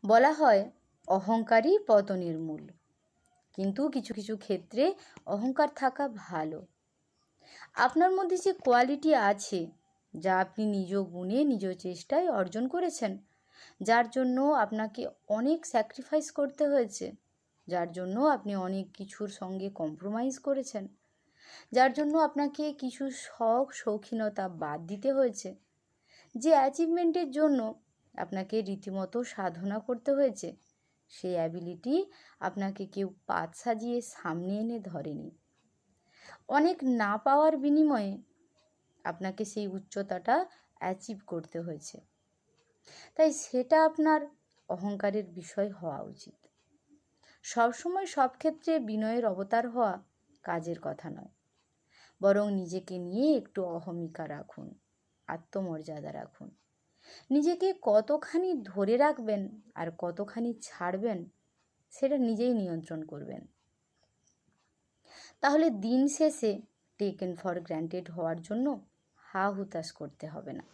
বলা হয় অহংকারই পতনের মূল, কিন্তু কিছু কিছু ক্ষেত্রে অহংকার থাকা ভালো। আপনার মধ্যে যে কোয়ালিটি আছে, যা আপনি নিজ গুণে নিজ চেষ্টায় অর্জন করেছেন, যার জন্য আপনাকে অনেক স্যাক্রিফাইস করতে হয়েছে, যার জন্য আপনি অনেক কিছুর সঙ্গে কম্প্রোমাইজ করেছেন, যার জন্য আপনাকে কিছু শখ শৌখিনতা বাদ দিতে হয়েছে, যে অ্যাচিভমেন্টের জন্য আপনাকে রীতিমতো সাধনা করতে হয়েছে, সেই অ্যাবিলিটি আপনাকে কেউ পাত সাজিয়ে সামনে এনে ধরেনি। অনেক না পাওয়ার বিনিময়ে আপনাকে সেই উচ্চতাটা অ্যাচিভ করতে হয়েছে। তাই সেটা আপনার অহংকারের বিষয় হওয়া উচিত। সবসময় সব ক্ষেত্রে বিনয়ের অবতার হওয়া কাজের কথা নয়, বরং নিজেকে নিয়ে একটু অহমিকা রাখুন, আত্মমর্যাদা রাখুন। নিজেকে কতখানি ধরে রাখবেন আর কতখানি ছাড়বেন, সেটা নিজেই নিয়ন্ত্রণ করবেন। তাহলে দিন শেষে টেকেন ফর গ্র্যান্টেড হওয়ার জন্য হা হুতাশ করতে হবে না।